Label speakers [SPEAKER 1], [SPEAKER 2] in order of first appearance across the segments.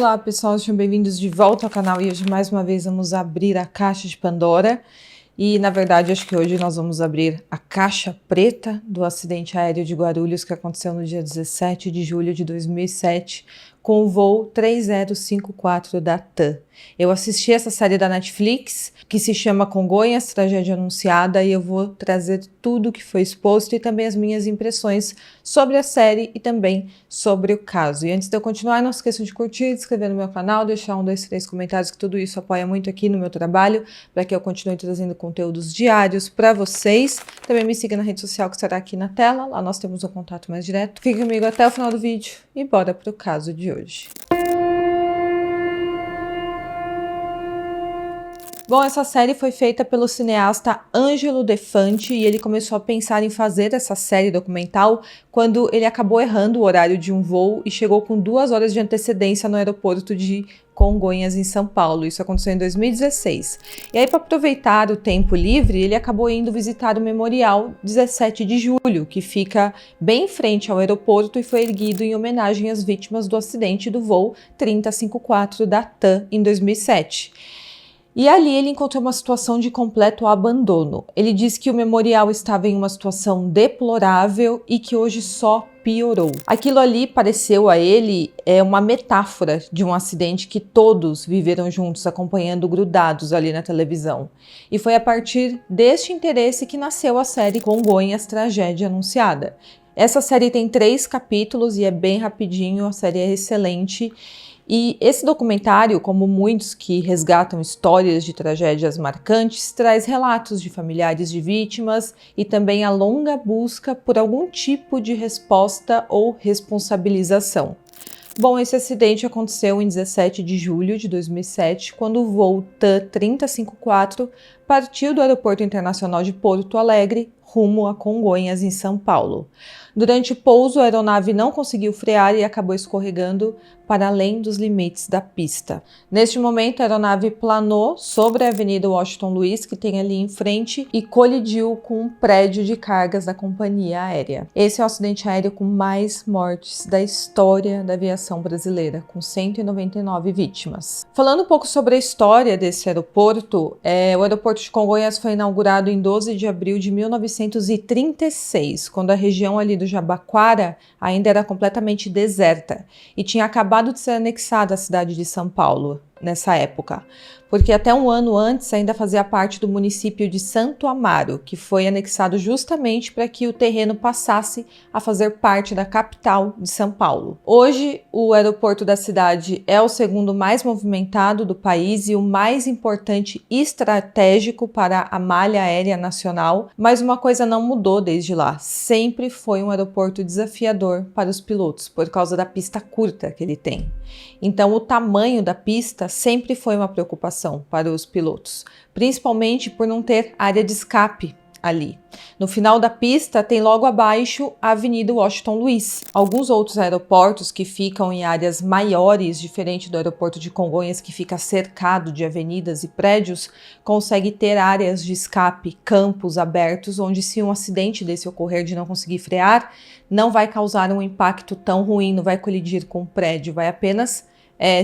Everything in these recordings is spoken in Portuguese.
[SPEAKER 1] Olá pessoal, sejam bem-vindos de volta ao canal e hoje mais uma vez vamos abrir a caixa de Pandora e na verdade acho que hoje nós vamos abrir a caixa preta do acidente aéreo de Guarulhos que aconteceu no dia 17 de julho de 2007 com o voo 3054 da TAM. Eu assisti essa série da Netflix que se chama Congonhas, Tragédia Anunciada, e eu vou trazer tudo que foi exposto e também as minhas impressões sobre a série e também sobre o caso. E antes de eu continuar, não esqueçam de curtir, de se inscrever no meu canal, deixar 1, 2, 3 comentários, que tudo isso apoia muito aqui no meu trabalho, para que eu continue trazendo conteúdos diários para vocês. Também me siga na rede social que estará aqui na tela, lá nós temos um contato mais direto. Fique comigo até o final do vídeo e bora para o caso de hoje. Bom, essa série foi feita pelo cineasta Angelo De Fante e ele começou a pensar em fazer essa série documental quando ele acabou errando o horário de um voo e chegou com 2 horas de antecedência no aeroporto de Congonhas, em São Paulo. Isso aconteceu em 2016. E aí, para aproveitar o tempo livre, ele acabou indo visitar o Memorial 17 de Julho, que fica bem em frente ao aeroporto e foi erguido em homenagem às vítimas do acidente do voo 3054 da TAM em 2007. E ali ele encontrou uma situação de completo abandono. Ele disse que o memorial estava em uma situação deplorável e que hoje só piorou. Aquilo ali pareceu a ele uma metáfora de um acidente que todos viveram juntos, acompanhando grudados ali na televisão. E foi a partir deste interesse que nasceu a série Congonhas, Tragédia Anunciada. Essa série tem 3 capítulos e é bem rapidinho, a série é excelente. E esse documentário, como muitos que resgatam histórias de tragédias marcantes, traz relatos de familiares de vítimas e também a longa busca por algum tipo de resposta ou responsabilização. Bom, esse acidente aconteceu em 17 de julho de 2007, quando o voo TAM 3054 partiu do Aeroporto Internacional de Porto Alegre rumo a Congonhas, em São Paulo. Durante o pouso, a aeronave não conseguiu frear e acabou escorregando para além dos limites da pista. Neste momento, a aeronave planou sobre a Avenida Washington Luiz, que tem ali em frente, e colidiu com um prédio de cargas da companhia aérea. Esse é o acidente aéreo com mais mortes da história da aviação brasileira, com 199 vítimas. Falando um pouco sobre a história desse aeroporto, o aeroporto de Congonhas foi inaugurado em 12 de abril de 1936, quando a região ali do Jabaquara ainda era completamente deserta e tinha acabado de ser anexada à cidade de São Paulo nessa época, porque até um ano antes ainda fazia parte do município de Santo Amaro, que foi anexado justamente para que o terreno passasse a fazer parte da capital de São Paulo. Hoje, o aeroporto da cidade é o segundo mais movimentado do país e o mais importante e estratégico para a malha aérea nacional, mas uma coisa não mudou desde lá. Sempre foi um aeroporto desafiador para os pilotos, por causa da pista curta que ele tem. Então, o tamanho da pista sempre foi uma preocupação para os pilotos, principalmente por não ter área de escape ali. No final da pista tem logo abaixo a Avenida Washington Luiz. Alguns outros aeroportos que ficam em áreas maiores, diferente do aeroporto de Congonhas, que fica cercado de avenidas e prédios, consegue ter áreas de escape, campos abertos, onde se um acidente desse ocorrer de não conseguir frear, não vai causar um impacto tão ruim, não vai colidir com o prédio, vai apenas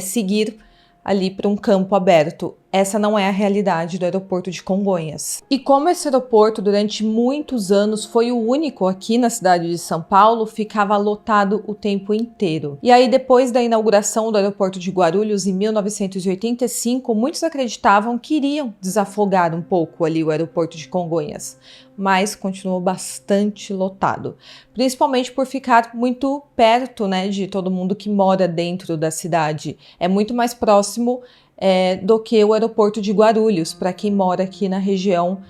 [SPEAKER 1] seguir ali para um campo aberto. Essa não é a realidade do aeroporto de Congonhas. E como esse aeroporto durante muitos anos foi o único aqui na cidade de São Paulo, ficava lotado o tempo inteiro. E aí depois da inauguração do aeroporto de Guarulhos em 1985, muitos acreditavam que iriam desafogar um pouco ali o aeroporto de Congonhas, mas continuou bastante lotado, principalmente por ficar muito perto, de todo mundo que mora dentro da cidade. É muito mais próximo do que o aeroporto de Guarulhos, para quem mora aqui na região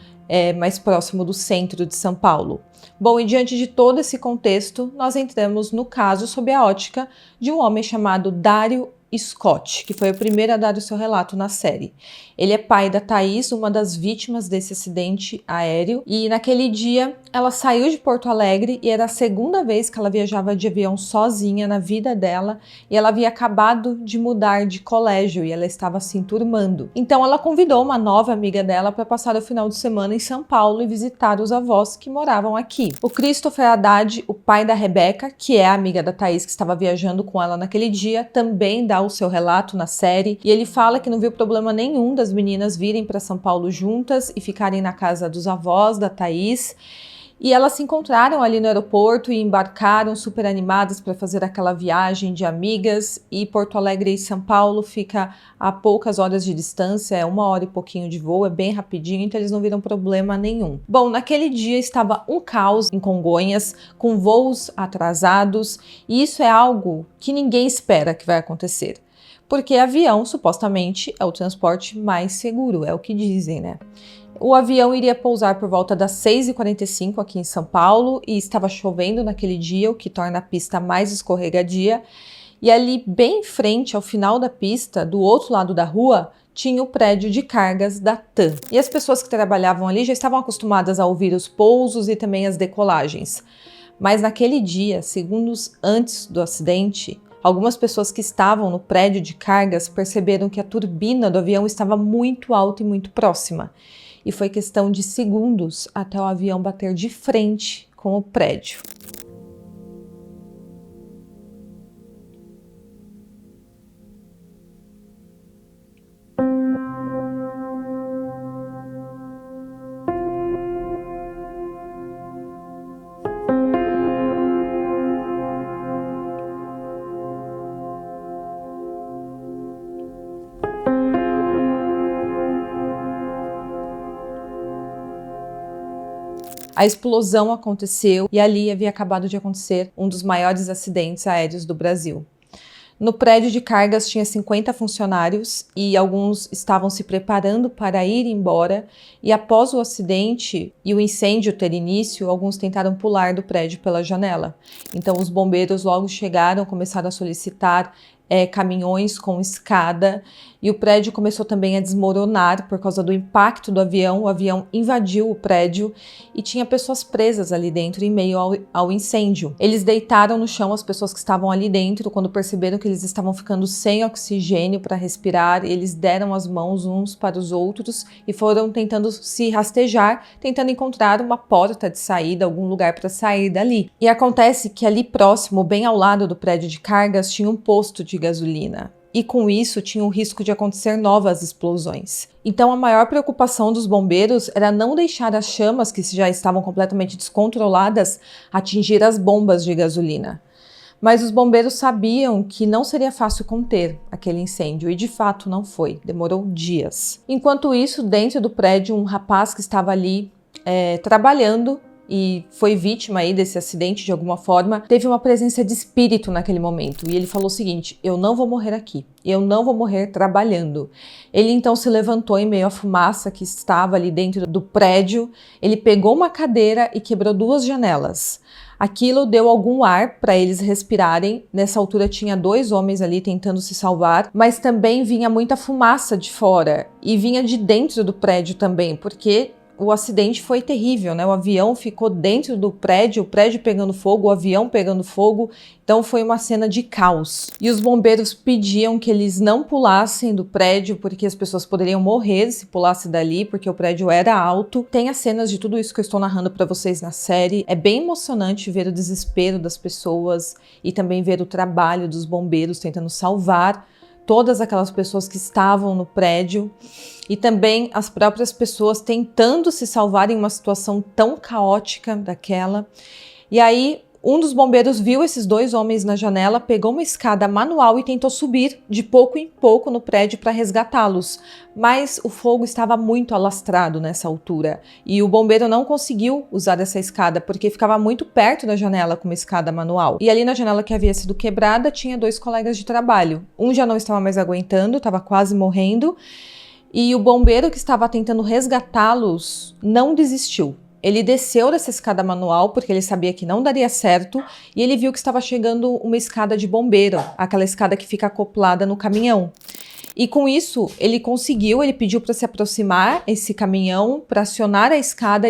[SPEAKER 1] mais próximo do centro de São Paulo. Bom, e diante de todo esse contexto, nós entramos no caso sob a ótica de um homem chamado Dário Scott, que foi o primeiro a dar o seu relato na série. Ele é pai da Thaís, uma das vítimas desse acidente aéreo, e naquele dia ela saiu de Porto Alegre e era a segunda vez que ela viajava de avião sozinha na vida dela, e ela havia acabado de mudar de colégio e ela estava se enturmando. Então ela convidou uma nova amiga dela para passar o final de semana em São Paulo e visitar os avós que moravam aqui. O Christopher Haddad, o pai da Rebeca, que é a amiga da Thaís que estava viajando com ela naquele dia, também dá dá o seu relato na série, e ele fala que não viu problema nenhum das meninas virem para São Paulo juntas e ficarem na casa dos avós da Thaís. E elas se encontraram ali no aeroporto e embarcaram super animadas para fazer aquela viagem de amigas. E Porto Alegre e São Paulo fica a poucas horas de distância, é 1 hora e pouquinho de voo, é bem rapidinho, então eles não viram problema nenhum. Bom, naquele dia estava um caos em Congonhas, com voos atrasados, e isso é algo que ninguém espera que vai acontecer. Porque avião, supostamente, é o transporte mais seguro, é o que dizem, né? O avião iria pousar por volta das 6h45 aqui em São Paulo e estava chovendo naquele dia, o que torna a pista mais escorregadia. E ali, bem em frente, ao final da pista, do outro lado da rua, tinha o prédio de cargas da TAM. E as pessoas que trabalhavam ali já estavam acostumadas a ouvir os pousos e também as decolagens. Mas naquele dia, segundos antes do acidente, algumas pessoas que estavam no prédio de cargas perceberam que a turbina do avião estava muito alta e muito próxima. E foi questão de segundos até o avião bater de frente com o prédio. A explosão aconteceu e ali havia acabado de acontecer um dos maiores acidentes aéreos do Brasil. No prédio de cargas tinha 50 funcionários e alguns estavam se preparando para ir embora, e após o acidente e o incêndio ter início, alguns tentaram pular do prédio pela janela. Então os bombeiros logo chegaram, começaram a solicitar caminhões com escada, e o prédio começou também a desmoronar por causa do impacto do avião. O avião invadiu o prédio e tinha pessoas presas ali dentro em meio ao incêndio. Eles deitaram no chão as pessoas que estavam ali dentro. Quando perceberam que eles estavam ficando sem oxigênio para respirar, eles deram as mãos uns para os outros e foram tentando se rastejar, tentando encontrar uma porta de saída, algum lugar para sair dali. E acontece que ali próximo, bem ao lado do prédio de cargas, tinha um posto de gasolina. E com isso tinha o risco de acontecer novas explosões. Então a maior preocupação dos bombeiros era não deixar as chamas, que já estavam completamente descontroladas, atingir as bombas de gasolina. Mas os bombeiros sabiam que não seria fácil conter aquele incêndio, e de fato não foi, demorou dias. Enquanto isso, dentro do prédio, um rapaz que estava ali trabalhando e foi vítima aí desse acidente de alguma forma, teve uma presença de espírito naquele momento. E ele falou o seguinte: eu não vou morrer aqui, eu não vou morrer trabalhando. Ele então se levantou em meio à fumaça que estava ali dentro do prédio, ele pegou uma cadeira e quebrou 2 janelas. Aquilo deu algum ar para eles respirarem. Nessa altura tinha 2 homens ali tentando se salvar, mas também vinha muita fumaça de fora e vinha de dentro do prédio também, porque o acidente foi terrível, né? O avião ficou dentro do prédio, o prédio pegando fogo, o avião pegando fogo. Então foi uma cena de caos. E os bombeiros pediam que eles não pulassem do prédio, porque as pessoas poderiam morrer se pulassem dali, porque o prédio era alto. Tem as cenas de tudo isso que eu estou narrando para vocês na série. É bem emocionante ver o desespero das pessoas e também ver o trabalho dos bombeiros tentando salvar todas aquelas pessoas que estavam no prédio, e também as próprias pessoas tentando se salvar em uma situação tão caótica daquela. E aí um dos bombeiros viu esses 2 homens na janela, pegou uma escada manual e tentou subir de pouco em pouco no prédio para resgatá-los, mas o fogo estava muito alastrado nessa altura e o bombeiro não conseguiu usar essa escada porque ficava muito perto da janela com uma escada manual. E ali na janela que havia sido quebrada tinha 2 colegas de trabalho. Um já não estava mais aguentando, estava quase morrendo, e o bombeiro que estava tentando resgatá-los não desistiu. Ele desceu dessa escada manual porque ele sabia que não daria certo, e ele viu que estava chegando uma escada de bombeiro, aquela escada que fica acoplada no caminhão. E com isso, ele pediu para se aproximar esse caminhão, para acionar a escada.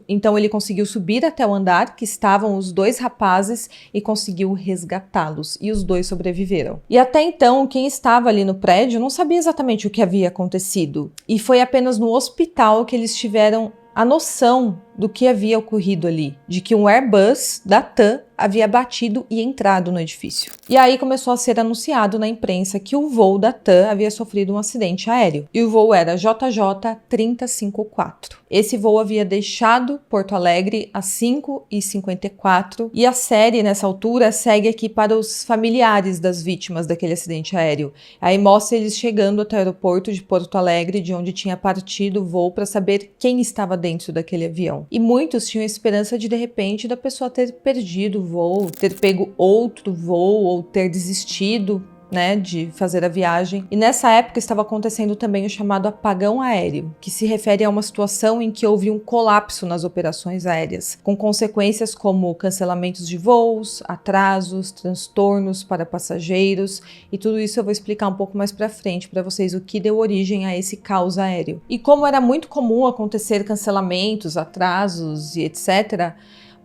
[SPEAKER 1] Então ele conseguiu subir até o andar que estavam os 2 rapazes e conseguiu resgatá-los. E os 2 sobreviveram. E até então, quem estava ali no prédio não sabia exatamente o que havia acontecido. E foi apenas no hospital que eles tiveram a noção do que havia ocorrido ali, de que um Airbus da TAM havia batido e entrado no edifício. E aí começou a ser anunciado na imprensa que o voo da TAM havia sofrido um acidente aéreo. E o voo era JJ 3054. Esse voo havia deixado Porto Alegre às 5h54 e a série, nessa altura, segue aqui para os familiares das vítimas daquele acidente aéreo. Aí mostra eles chegando até o aeroporto de Porto Alegre, de onde tinha partido o voo, para saber quem estava dentro daquele avião. E muitos tinham esperança de repente, da pessoa ter perdido o voo, ter pego outro voo ou ter desistido, né, de fazer a viagem. E nessa época estava acontecendo também o chamado apagão aéreo, que se refere a uma situação em que houve um colapso nas operações aéreas, com consequências como cancelamentos de voos, atrasos, transtornos para passageiros, e tudo isso eu vou explicar um pouco mais para frente para vocês o que deu origem a esse caos aéreo. E como era muito comum acontecer cancelamentos, atrasos e etc.,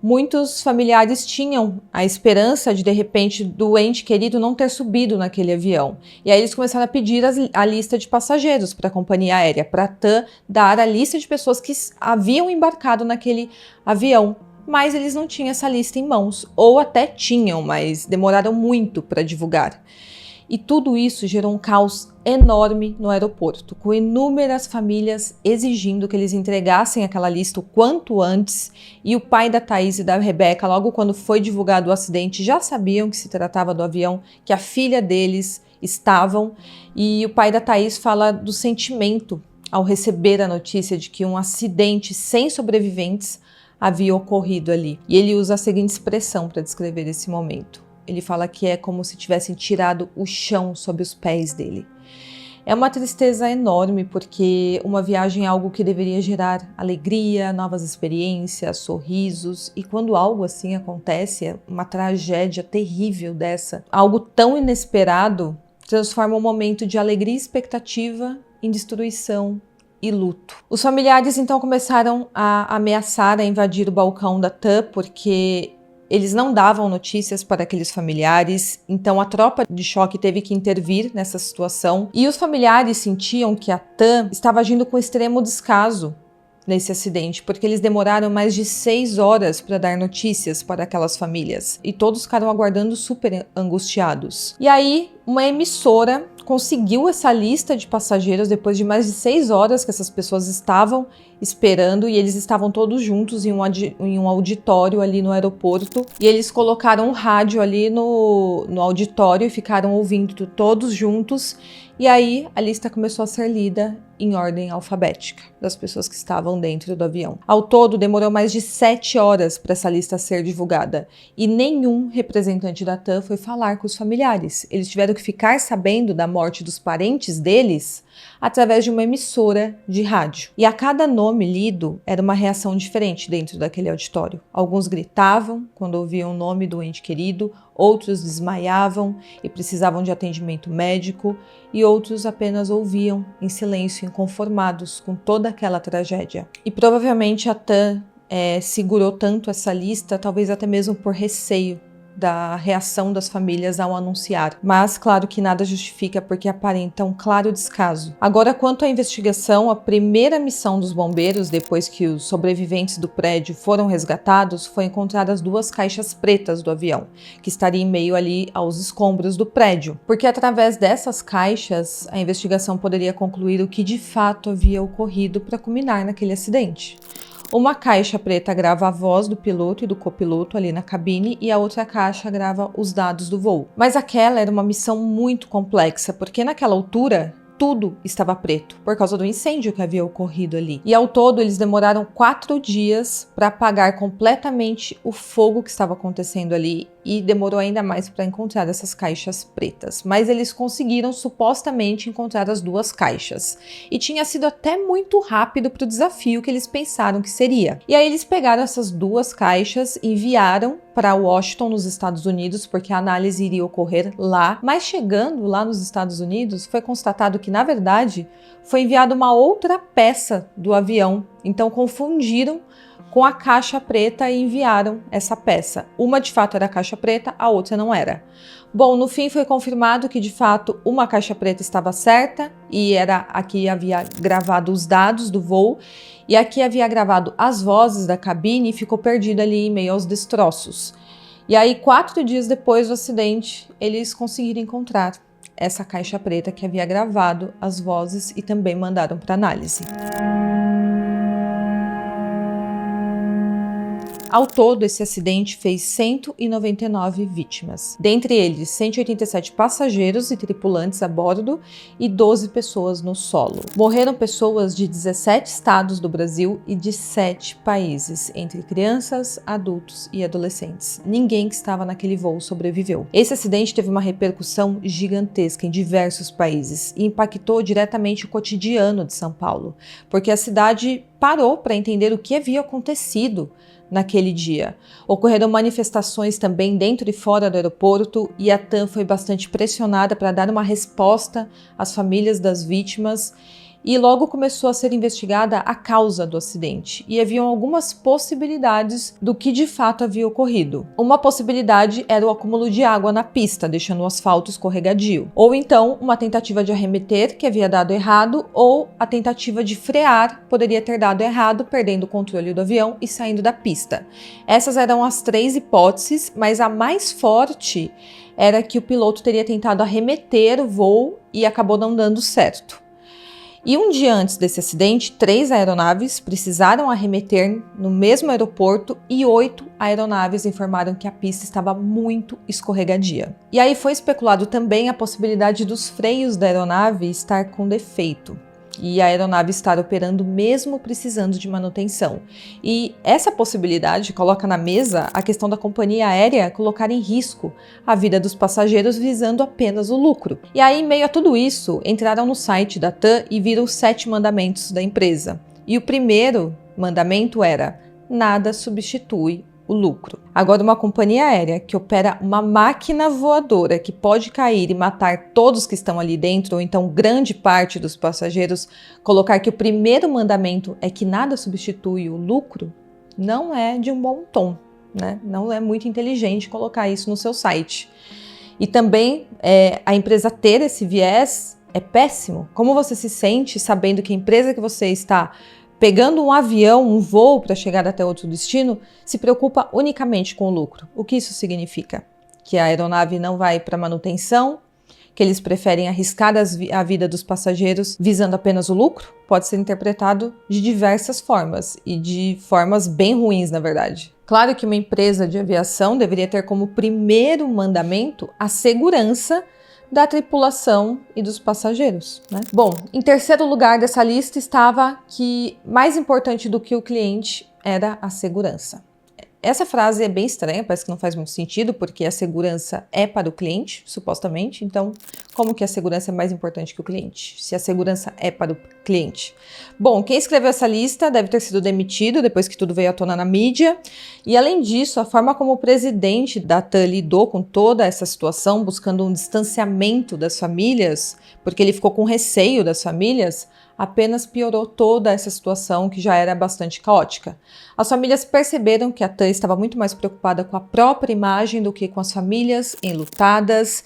[SPEAKER 1] muitos familiares tinham a esperança de repente, do ente querido não ter subido naquele avião. E aí eles começaram a pedir a lista de passageiros para a companhia aérea, para a TAM dar a lista de pessoas que haviam embarcado naquele avião. Mas eles não tinham essa lista em mãos, ou até tinham, mas demoraram muito para divulgar. E tudo isso gerou um caos enorme no aeroporto, com inúmeras famílias exigindo que eles entregassem aquela lista o quanto antes, e o pai da Thaís e da Rebeca, logo quando foi divulgado o acidente, já sabiam que se tratava do avião, que a filha deles estavam, e o pai da Thaís fala do sentimento ao receber a notícia de que um acidente sem sobreviventes havia ocorrido ali. E ele usa a seguinte expressão para descrever esse momento. Ele fala que é como se tivessem tirado o chão sob os pés dele. É uma tristeza enorme, porque uma viagem é algo que deveria gerar alegria, novas experiências, sorrisos, e quando algo assim acontece, uma tragédia terrível dessa, algo tão inesperado, transforma um momento de alegria e expectativa em destruição e luto. Os familiares então começaram a ameaçar a invadir o balcão da TAM, porque eles não davam notícias para aqueles familiares, então a tropa de choque teve que intervir nessa situação, e os familiares sentiam que a TAM estava agindo com extremo descaso nesse acidente, porque eles demoraram mais de 6 horas para dar notícias para aquelas famílias, e todos ficaram aguardando super angustiados. E aí, uma emissora conseguiu essa lista de passageiros depois de mais de 6 horas que essas pessoas estavam esperando, e eles estavam todos juntos em um auditório ali no aeroporto, e eles colocaram um rádio ali no auditório e ficaram ouvindo todos juntos, e aí a lista começou a ser lida em ordem alfabética das pessoas que estavam dentro do avião. Ao todo, demorou mais de 7 horas para essa lista ser divulgada, e nenhum representante da TAM foi falar com os familiares. Eles tiveram que ficar sabendo da morte dos parentes deles através de uma emissora de rádio. E a cada nome lido era uma reação diferente dentro daquele auditório. Alguns gritavam quando ouviam o nome do ente querido, outros desmaiavam e precisavam de atendimento médico, e outros apenas ouviam em silêncio, inconformados com toda aquela tragédia. E provavelmente a TAM segurou tanto essa lista, talvez até mesmo por receio da reação das famílias ao anunciar. Mas claro que nada justifica, porque aparenta um claro descaso. Agora, quanto à investigação, a primeira missão dos bombeiros, depois que os sobreviventes do prédio foram resgatados, foi encontrar as 2 caixas pretas do avião, que estaria em meio ali aos escombros do prédio, porque através dessas caixas a investigação poderia concluir o que de fato havia ocorrido para culminar naquele acidente. Uma caixa preta grava a voz do piloto e do copiloto ali na cabine, e a outra caixa grava os dados do voo. Mas aquela era uma missão muito complexa, porque naquela altura tudo estava preto, por causa do incêndio que havia ocorrido ali. E ao todo eles demoraram 4 dias para apagar completamente o fogo que estava acontecendo ali, e demorou ainda mais para encontrar essas caixas pretas. Mas eles conseguiram supostamente encontrar as 2 caixas. E tinha sido até muito rápido para o desafio que eles pensaram que seria. E aí eles pegaram essas 2 caixas, enviaram para Washington, nos Estados Unidos, porque a análise iria ocorrer lá. Mas chegando lá nos Estados Unidos, foi constatado que, na verdade, foi enviada uma outra peça do avião. Então confundiram com a caixa preta e enviaram essa peça. Uma de fato era a caixa preta, a outra não era. Bom, no fim foi confirmado que de fato uma caixa preta estava certa e era a que havia gravado os dados do voo e a que havia gravado as vozes da cabine ficou perdida ali em meio aos destroços. E aí, 4 dias depois do acidente, eles conseguiram encontrar essa caixa preta que havia gravado as vozes e também mandaram para análise. Ao todo, esse acidente fez 199 vítimas. Dentre eles, 187 passageiros e tripulantes a bordo e 12 pessoas no solo. Morreram pessoas de 17 estados do Brasil e de 7 países, entre crianças, adultos e adolescentes. Ninguém que estava naquele voo sobreviveu. Esse acidente teve uma repercussão gigantesca em diversos países e impactou diretamente o cotidiano de São Paulo, porque a cidade parou para entender o que havia acontecido naquele dia. Ocorreram manifestações também dentro e fora do aeroporto e a TAM foi bastante pressionada para dar uma resposta às famílias das vítimas e logo começou a ser investigada a causa do acidente e haviam algumas possibilidades do que de fato havia ocorrido. Uma possibilidade era o acúmulo de água na pista, deixando o asfalto escorregadio, ou então uma tentativa de arremeter que havia dado errado ou a tentativa de frear poderia ter dado errado, perdendo o controle do avião e saindo da pista. Essas eram as 3 hipóteses, mas a mais forte era que o piloto teria tentado arremeter o voo e acabou não dando certo. E um dia antes desse acidente, 3 aeronaves precisaram arremeter no mesmo aeroporto e 8 aeronaves informaram que a pista estava muito escorregadia. E aí foi especulado também a possibilidade dos freios da aeronave estar com defeito e a aeronave estar operando mesmo precisando de manutenção. E essa possibilidade coloca na mesa a questão da companhia aérea colocar em risco a vida dos passageiros visando apenas o lucro. E aí, em meio a tudo isso, entraram no site da TAM e viram os 7 mandamentos da empresa. E o primeiro mandamento era: nada substitui o lucro. Agora, uma companhia aérea que opera uma máquina voadora que pode cair e matar todos que estão ali dentro, ou então grande parte dos passageiros, colocar que o primeiro mandamento é que nada substitui o lucro, não é de um bom tom, né? Não é muito inteligente colocar isso no seu site. E também a empresa ter esse viés é péssimo. Como você se sente sabendo que a empresa que você está pegando um avião, um voo para chegar até outro destino, se preocupa unicamente com o lucro? O que isso significa? Que a aeronave não vai para manutenção? Que eles preferem arriscar a vida dos passageiros visando apenas o lucro? Pode ser interpretado de diversas formas e de formas bem ruins, na verdade. Claro que uma empresa de aviação deveria ter como primeiro mandamento a segurança da tripulação e dos passageiros, né? Bom, em terceiro lugar dessa lista estava que mais importante do que o cliente era a segurança. Essa frase é bem estranha, parece que não faz muito sentido, porque a segurança é para o cliente, supostamente. Então, como que a segurança é mais importante que o cliente, se a segurança é para o cliente? Bom, quem escreveu essa lista deve ter sido demitido depois que tudo veio à tona na mídia. E, além disso, a forma como o presidente da TAM lidou com toda essa situação, buscando um distanciamento das famílias, porque ele ficou com receio das famílias, apenas piorou toda essa situação que já era bastante caótica. As famílias perceberam que a TAM estava muito mais preocupada com a própria imagem do que com as famílias enlutadas.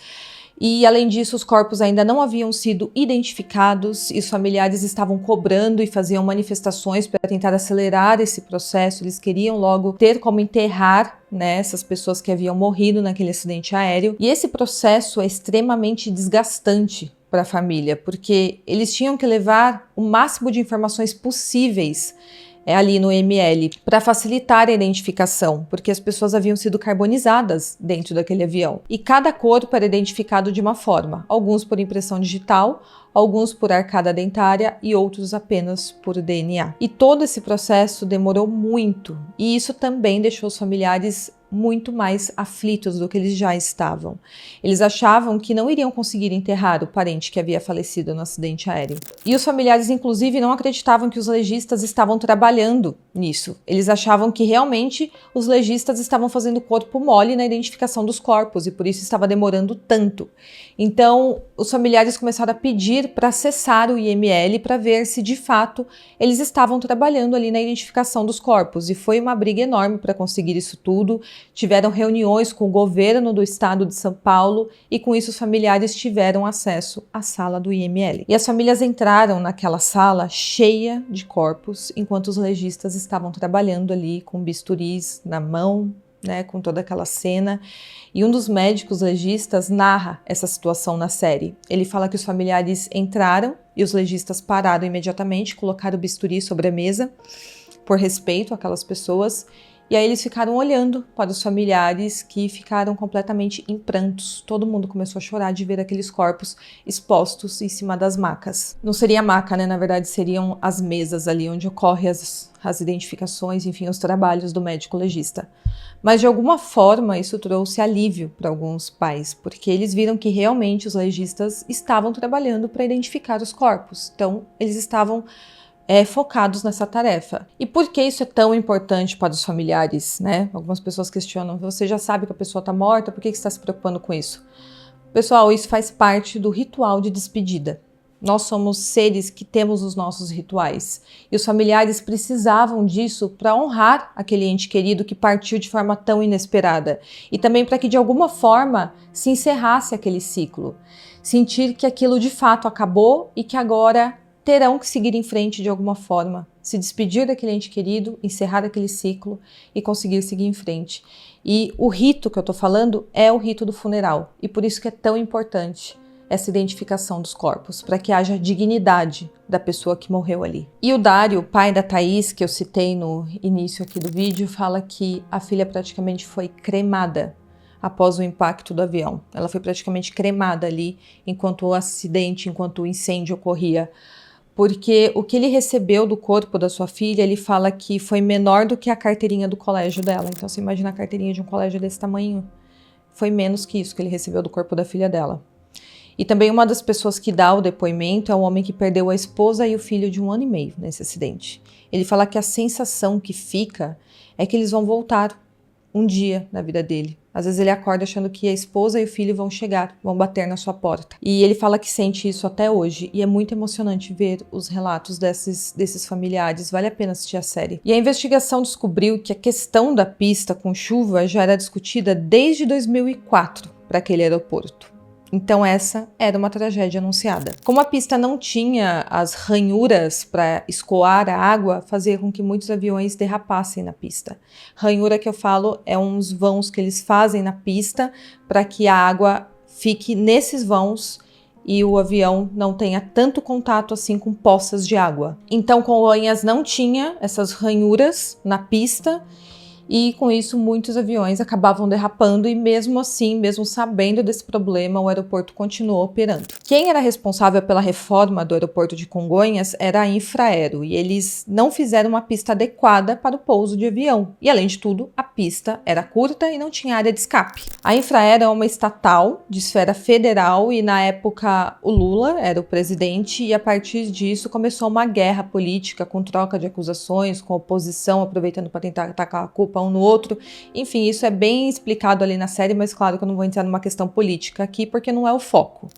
[SPEAKER 1] E, além disso, os corpos ainda não haviam sido identificados e os familiares estavam cobrando e faziam manifestações para tentar acelerar esse processo. Eles queriam logo ter como enterrar, né, essas pessoas que haviam morrido naquele acidente aéreo. E esse processo é extremamente desgastante para a família, porque eles tinham que levar o máximo de informações possíveis ali no ML para facilitar a identificação, porque as pessoas haviam sido carbonizadas dentro daquele avião. E cada corpo era identificado de uma forma, alguns por impressão digital, alguns por arcada dentária e outros apenas por DNA. E todo esse processo demorou muito, e isso também deixou os familiares muito mais aflitos do que eles já estavam. Eles achavam que não iriam conseguir enterrar o parente que havia falecido no acidente aéreo. E os familiares, inclusive, não acreditavam que os legistas estavam trabalhando nisso. Eles achavam que realmente os legistas estavam fazendo corpo mole na identificação dos corpos e por isso estava demorando tanto. Então, os familiares começaram a pedir para cessar o IML para ver se de fato eles estavam trabalhando ali na identificação dos corpos. E foi uma briga enorme para conseguir isso tudo. Tiveram reuniões com o governo do estado de São Paulo e com isso os familiares tiveram acesso à sala do IML. E as famílias entraram naquela sala cheia de corpos enquanto os legistas estavam trabalhando ali com bisturis na mão, né, com toda aquela cena. E um dos médicos legistas narra essa situação na série. Ele fala que os familiares entraram e os legistas pararam imediatamente, colocaram o bisturi sobre a mesa por respeito àquelas pessoas. E aí eles ficaram olhando para os familiares que ficaram completamente em prantos. Todo mundo começou a chorar de ver aqueles corpos expostos em cima das macas. Não seria maca, né? Na verdade, seriam as mesas ali onde ocorrem as identificações, enfim, os trabalhos do médico legista. Mas de alguma forma isso trouxe alívio para alguns pais, porque eles viram que realmente os legistas estavam trabalhando para identificar os corpos. Então, eles estavam focados nessa tarefa. E por que isso é tão importante para os familiares, né? Algumas pessoas questionam, você já sabe que a pessoa está morta, por que você está se preocupando com isso? Pessoal, isso faz parte do ritual de despedida. Nós somos seres que temos os nossos rituais. E os familiares precisavam disso para honrar aquele ente querido que partiu de forma tão inesperada. E também para que de alguma forma se encerrasse aquele ciclo. Sentir que aquilo de fato acabou e que agora terão que seguir em frente de alguma forma, se despedir daquele ente querido, encerrar aquele ciclo e conseguir seguir em frente. E o rito que eu estou falando é o rito do funeral, e por isso que é tão importante essa identificação dos corpos, para que haja dignidade da pessoa que morreu ali. E o Dário, pai da Thaís, que eu citei no início aqui do vídeo, fala que a filha praticamente foi cremada após o impacto do avião. Ela foi praticamente cremada ali enquanto o acidente, enquanto o incêndio ocorria. Porque o que ele recebeu do corpo da sua filha, ele fala que foi menor do que a carteirinha do colégio dela. Então, você imagina a carteirinha de um colégio desse tamanho. Foi menos que isso que ele recebeu do corpo da filha dela. E também uma das pessoas que dá o depoimento é um homem que perdeu a esposa e o filho de 1 ano e meio nesse acidente. Ele fala que a sensação que fica é que eles vão voltar um dia na vida dele. Às vezes ele acorda achando que a esposa e o filho vão chegar, vão bater na sua porta. E ele fala que sente isso até hoje. E é muito emocionante ver os relatos desses familiares. Vale a pena assistir a série. E a investigação descobriu que a questão da pista com chuva já era discutida desde 2004 para aquele aeroporto. Então essa era uma tragédia anunciada. Como a pista não tinha as ranhuras para escoar a água, fazia com que muitos aviões derrapassem na pista. Ranhura que eu falo é uns vãos que eles fazem na pista para que a água fique nesses vãos e o avião não tenha tanto contato assim com poças de água. Então Congonhas não tinha essas ranhuras na pista, e com isso muitos aviões acabavam derrapando e mesmo assim, mesmo sabendo desse problema, o aeroporto continuou operando. Quem era responsável pela reforma do aeroporto de Congonhas era a Infraero e eles não fizeram uma pista adequada para o pouso de avião. E além de tudo, a pista era curta e não tinha área de escape. A Infraero é uma estatal de esfera federal e na época o Lula era o presidente e a partir disso começou uma guerra política com troca de acusações, com a oposição aproveitando para tentar atacar a culpa um no outro. Enfim, isso é bem explicado ali na série, mas claro que eu não vou entrar numa questão política aqui, porque não é o foco.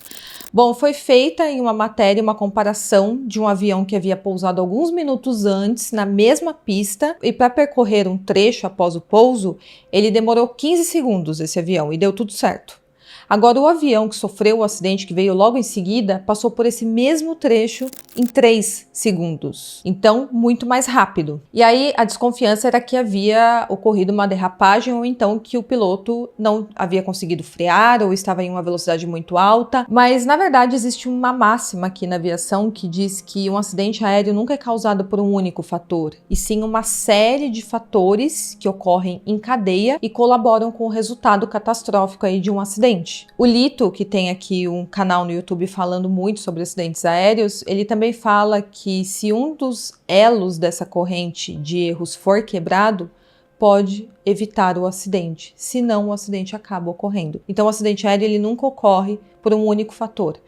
[SPEAKER 1] Bom, foi feita em uma matéria uma comparação de um avião que havia pousado alguns minutos antes na mesma pista e para percorrer um trecho após o pouso, ele demorou 15 segundos esse avião e deu tudo certo. Agora, o avião que sofreu o acidente, que veio logo em seguida, passou por esse mesmo trecho em 3 segundos. Então, muito mais rápido. E aí, a desconfiança era que havia ocorrido uma derrapagem ou então que o piloto não havia conseguido frear ou estava em uma velocidade muito alta. Mas, na verdade, existe uma máxima aqui na aviação que diz que um acidente aéreo nunca é causado por um único fator, e sim uma série de fatores que ocorrem em cadeia e colaboram com o resultado catastrófico aí de um acidente. O Lito, que tem aqui um canal no YouTube falando muito sobre acidentes aéreos, ele também fala que se um dos elos dessa corrente de erros for quebrado, pode evitar o acidente, senão o acidente acaba ocorrendo. Então o acidente aéreo ele nunca ocorre por um único fator.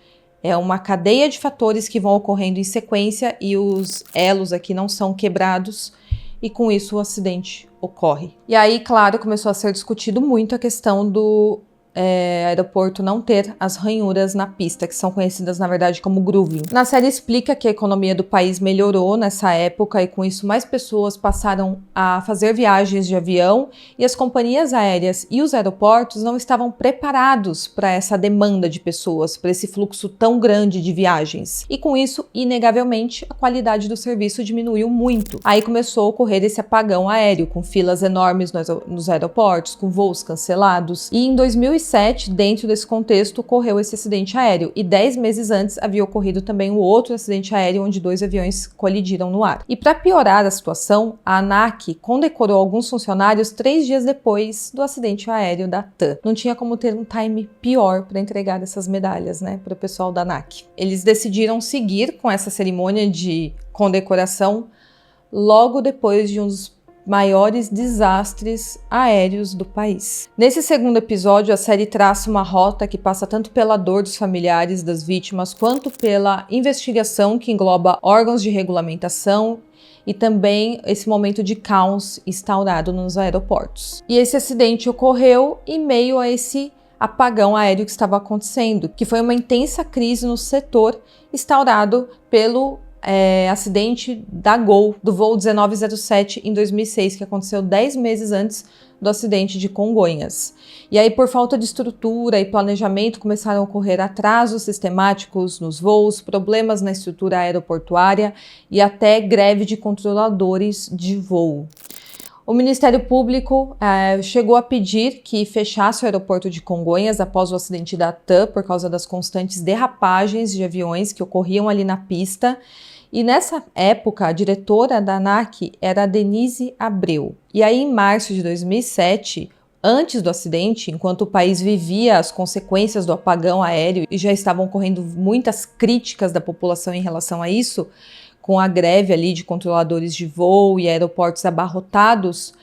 [SPEAKER 1] É uma cadeia de fatores que vão ocorrendo em sequência e os elos aqui não são quebrados e com isso o acidente ocorre. E aí, claro, começou a ser discutido muito a questão do aeroporto não ter as ranhuras na pista, que são conhecidas na verdade como grooving. Na série explica que a economia do país melhorou nessa época e com isso mais pessoas passaram a fazer viagens de avião e as companhias aéreas e os aeroportos não estavam preparados para essa demanda de pessoas, para esse fluxo tão grande de viagens. E com isso, inegavelmente, a qualidade do serviço diminuiu muito. Aí começou a ocorrer esse apagão aéreo, com filas enormes nos aeroportos, com voos cancelados. E em 2007, dentro desse contexto, ocorreu esse acidente aéreo. E 10 meses antes havia ocorrido também um outro acidente aéreo, onde 2 aviões colidiram no ar. E para piorar a situação, a ANAC condecorou alguns funcionários 3 dias depois do acidente aéreo da TAM. Não tinha como ter um time pior para entregar essas medalhas, né, para o pessoal da ANAC. Eles decidiram seguir com essa cerimônia de condecoração logo depois de uns maiores desastres aéreos do país. Nesse segundo episódio, a série traça uma rota que passa tanto pela dor dos familiares das vítimas, quanto pela investigação que engloba órgãos de regulamentação e também esse momento de caos instaurado nos aeroportos. E esse acidente ocorreu em meio a esse apagão aéreo que estava acontecendo, que foi uma intensa crise no setor instaurado pelo acidente da Gol, do voo 1907 em 2006, que aconteceu 10 meses antes do acidente de Congonhas. E aí, por falta de estrutura e planejamento, começaram a ocorrer atrasos sistemáticos nos voos, problemas na estrutura aeroportuária e até greve de controladores de voo. O Ministério Público chegou a pedir que fechasse o aeroporto de Congonhas após o acidente da TAM por causa das constantes derrapagens de aviões que ocorriam ali na pista. E nessa época, a diretora da ANAC era a Denise Abreu. E aí, em março de 2007, antes do acidente, enquanto o país vivia as consequências do apagão aéreo e já estavam ocorrendo muitas críticas da população em relação a isso, com a greve ali de controladores de voo e aeroportos abarrotados,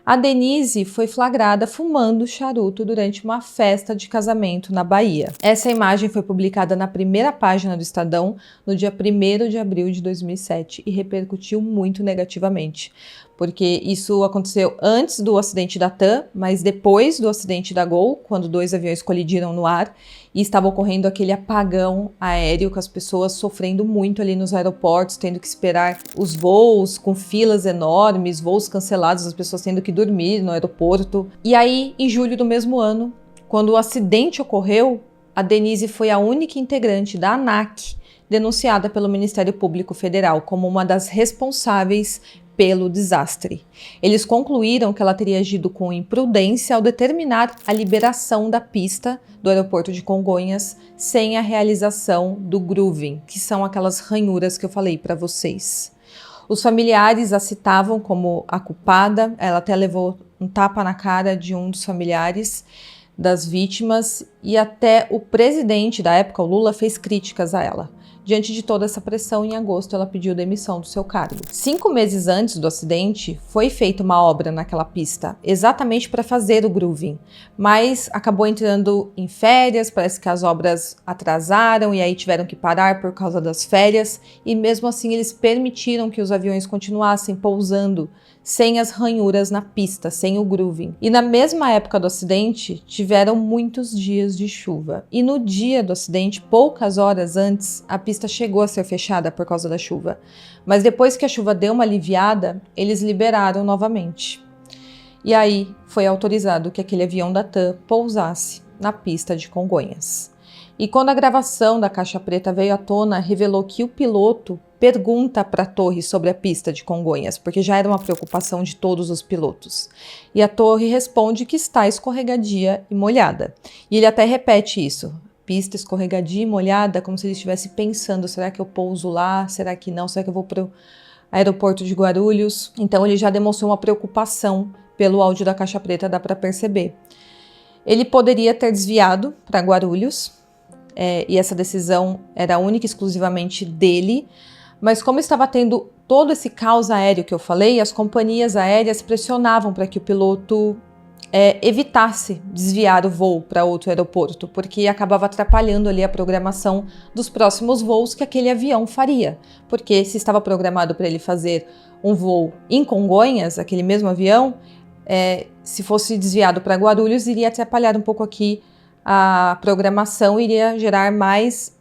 [SPEAKER 1] a Denise foi flagrada fumando charuto durante uma festa de casamento na Bahia. Essa imagem foi publicada na primeira página do Estadão no dia 1º de abril de 2007 e repercutiu muito negativamente, porque isso aconteceu antes do acidente da TAM, mas depois do acidente da Gol, quando 2 aviões colidiram no ar e estava ocorrendo aquele apagão aéreo com as pessoas sofrendo muito ali nos aeroportos, tendo que esperar os voos com filas enormes, voos cancelados, as pessoas tendo que dormir no aeroporto. E aí, em julho do mesmo ano, quando o acidente ocorreu, a Denise foi a única integrante da ANAC denunciada pelo Ministério Público Federal como uma das responsáveis pelo desastre. Eles concluíram que ela teria agido com imprudência ao determinar a liberação da pista do aeroporto de Congonhas sem a realização do grooving, que são aquelas ranhuras que eu falei para vocês. Os familiares a citavam como a culpada, ela até levou um tapa na cara de um dos familiares das vítimas e até o presidente da época, o Lula, fez críticas a ela. Diante de toda essa pressão, em agosto, ela pediu demissão do seu cargo. 5 meses antes do acidente, foi feita uma obra naquela pista, exatamente para fazer o grooving, mas acabou entrando em férias, parece que as obras atrasaram e aí tiveram que parar por causa das férias, e mesmo assim eles permitiram que os aviões continuassem pousando sem as ranhuras na pista, sem o grooving. E na mesma época do acidente, tiveram muitos dias de chuva. E no dia do acidente, poucas horas antes, a pista chegou a ser fechada por causa da chuva. Mas depois que a chuva deu uma aliviada, eles liberaram novamente. E aí foi autorizado que aquele avião da TAM pousasse na pista de Congonhas. E quando a gravação da Caixa Preta veio à tona, revelou que o piloto pergunta para a torre sobre a pista de Congonhas, porque já era uma preocupação de todos os pilotos. E a torre responde que está escorregadia e molhada. E ele até repete isso, pista escorregadia e molhada, como se ele estivesse pensando, será que eu pouso lá? Será que não? Será que eu vou para o aeroporto de Guarulhos? Então ele já demonstrou uma preocupação pelo áudio da Caixa Preta, dá para perceber. Ele poderia ter desviado para Guarulhos, e essa decisão era única e exclusivamente dele, Mas como estava tendo todo esse caos aéreo que eu falei, as companhias aéreas pressionavam para que o piloto evitasse desviar o voo para outro aeroporto, porque acabava atrapalhando ali a programação dos próximos voos que aquele avião faria. Porque se estava programado para ele fazer um voo em Congonhas, aquele mesmo avião, se fosse desviado para Guarulhos, iria atrapalhar um pouco aqui a programação, iria gerar mais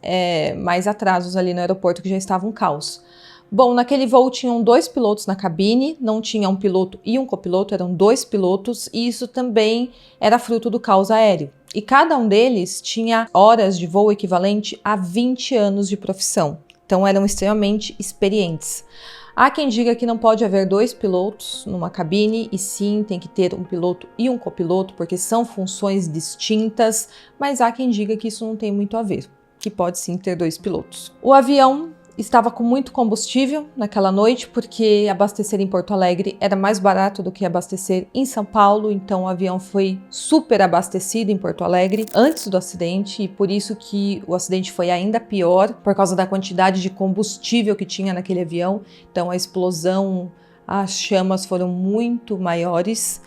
[SPEAKER 1] atrasos ali no aeroporto, que já estava um caos. Bom, naquele voo tinham 2 pilotos na cabine, não tinha um piloto e um copiloto, eram 2 pilotos, e isso também era fruto do caos aéreo. E cada um deles tinha horas de voo equivalente a 20 anos de profissão, então eram extremamente experientes. Há quem diga que não pode haver 2 pilotos numa cabine, e sim tem que ter um piloto e um copiloto, porque são funções distintas, mas há quem diga que isso não tem muito a ver, que pode sim ter 2 pilotos. O avião estava com muito combustível naquela noite, porque abastecer em Porto Alegre era mais barato do que abastecer em São Paulo, então o avião foi super abastecido em Porto Alegre antes do acidente, e por isso que o acidente foi ainda pior, por causa da quantidade de combustível que tinha naquele avião. Então a explosão, as chamas foram muito maiores.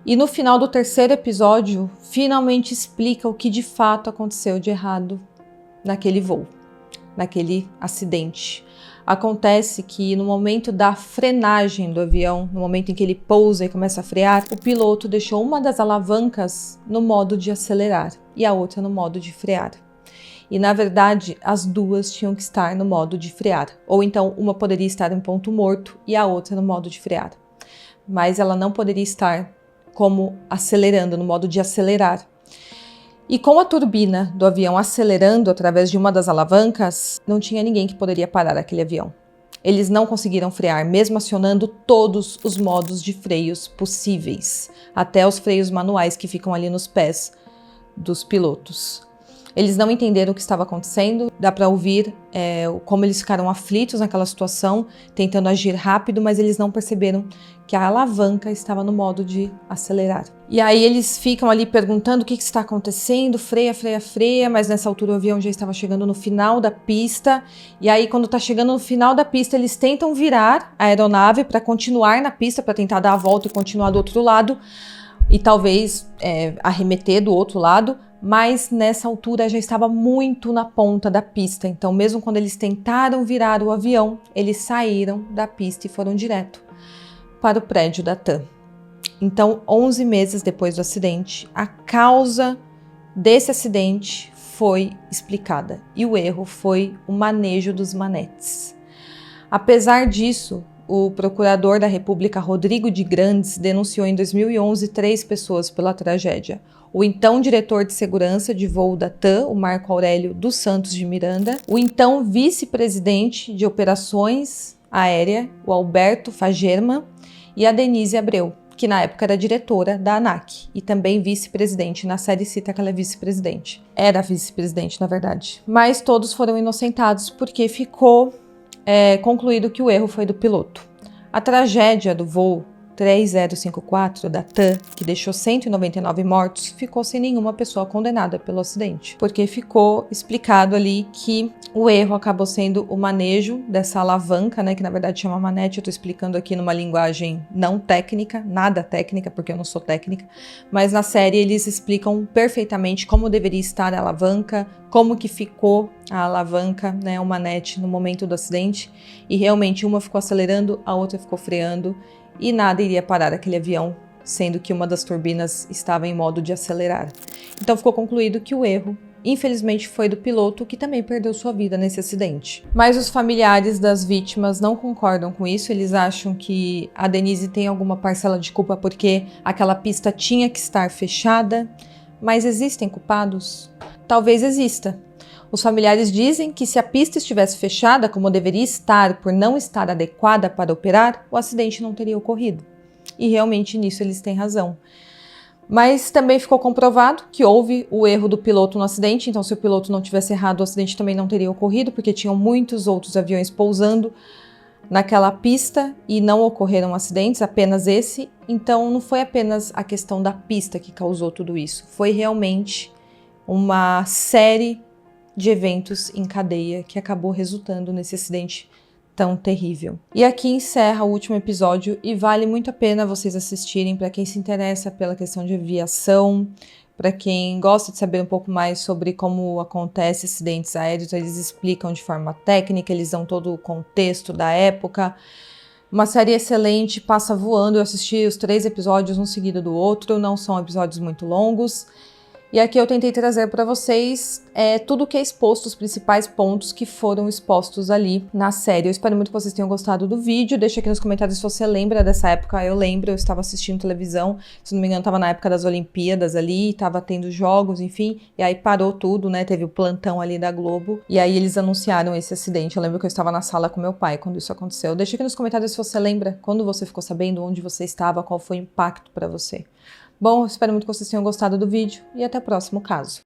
[SPEAKER 1] E no final do 3º episódio, finalmente explica o que de fato aconteceu de errado naquele voo, naquele acidente. Acontece que no momento da frenagem do avião, no momento em que ele pousa e começa a frear, o piloto deixou uma das alavancas no modo de acelerar e a outra no modo de frear. E na verdade, as duas tinham que estar no modo de frear, ou então uma poderia estar em ponto morto e a outra no modo de frear. Mas ela não poderia estar como acelerando, no modo de acelerar. E com a turbina do avião acelerando através de uma das alavancas, não tinha ninguém que poderia parar aquele avião. Eles não conseguiram frear, mesmo acionando todos os modos de freios possíveis, até os freios manuais que ficam ali nos pés dos pilotos. Eles não entenderam o que estava acontecendo, dá para ouvir como eles ficaram aflitos naquela situação, tentando agir rápido, mas eles não perceberam que a alavanca estava no modo de acelerar. E aí eles ficam ali perguntando o que está acontecendo, freia, freia, freia, mas nessa altura o avião já estava chegando no final da pista, e aí quando está chegando no final da pista, eles tentam virar a aeronave para continuar na pista, para tentar dar a volta e continuar do outro lado, e talvez arremeter do outro lado, mas nessa altura já estava muito na ponta da pista, então mesmo quando eles tentaram virar o avião, eles saíram da pista e foram direto para o prédio da TAM. Então, 11 meses depois do acidente, a causa desse acidente foi explicada e o erro foi o manejo dos manetes. Apesar disso, o procurador da República, Rodrigo de Grandes, denunciou em 2011 3 pessoas pela tragédia. O então diretor de segurança de voo da TAM, o Marco Aurélio dos Santos de Miranda, o então vice-presidente de operações aérea, o Alberto Fagerman, e a Denise Abreu, que na época era diretora da ANAC e também vice-presidente. Na série cita que ela é vice-presidente. Era vice-presidente, na verdade. Mas todos foram inocentados porque ficou concluído que o erro foi do piloto. A tragédia do voo 3054 da TAM, que deixou 199 mortos, ficou sem nenhuma pessoa condenada pelo acidente, porque ficou explicado ali que o erro acabou sendo o manejo dessa alavanca, né, que na verdade chama manete. Eu tô explicando aqui numa linguagem não técnica, nada técnica, porque eu não sou técnica, mas na série eles explicam perfeitamente como deveria estar a alavanca, como que ficou a alavanca, né, o manete no momento do acidente, e realmente uma ficou acelerando, a outra ficou freando, e nada iria parar aquele avião, sendo que uma das turbinas estava em modo de acelerar. Então ficou concluído que o erro, infelizmente, foi do piloto, que também perdeu sua vida nesse acidente. Mas os familiares das vítimas não concordam com isso, eles acham que a Denise tem alguma parcela de culpa porque aquela pista tinha que estar fechada. Mas existem culpados? Talvez exista. Os familiares dizem que se a pista estivesse fechada, como deveria estar por não estar adequada para operar, o acidente não teria ocorrido. E realmente nisso eles têm razão. Mas também ficou comprovado que houve o erro do piloto no acidente, então se o piloto não tivesse errado, o acidente também não teria ocorrido, porque tinham muitos outros aviões pousando naquela pista e não ocorreram acidentes, apenas esse. Então não foi apenas a questão da pista que causou tudo isso, foi realmente uma série de eventos em cadeia que acabou resultando nesse acidente tão terrível. E aqui encerra o último episódio e vale muito a pena vocês assistirem para quem se interessa pela questão de aviação, para quem gosta de saber um pouco mais sobre como acontecem acidentes aéreos. Eles explicam de forma técnica, eles dão todo o contexto da época. Uma série excelente, passa voando. Eu assisti os 3 episódios um seguido do outro, não são episódios muito longos. E aqui eu tentei trazer para vocês tudo o que é exposto, os principais pontos que foram expostos ali na série. Eu espero muito que vocês tenham gostado do vídeo. Deixa aqui nos comentários se você lembra dessa época. Eu lembro, eu estava assistindo televisão, se não me engano estava na época das Olimpíadas ali, estava tendo jogos, enfim, e aí parou tudo, né? Teve o plantão ali da Globo, e aí eles anunciaram esse acidente. Eu lembro que eu estava na sala com meu pai quando isso aconteceu. Deixa aqui nos comentários se você lembra, quando você ficou sabendo, onde você estava, qual foi o impacto para você. Bom, eu espero muito que vocês tenham gostado do vídeo e até o próximo caso.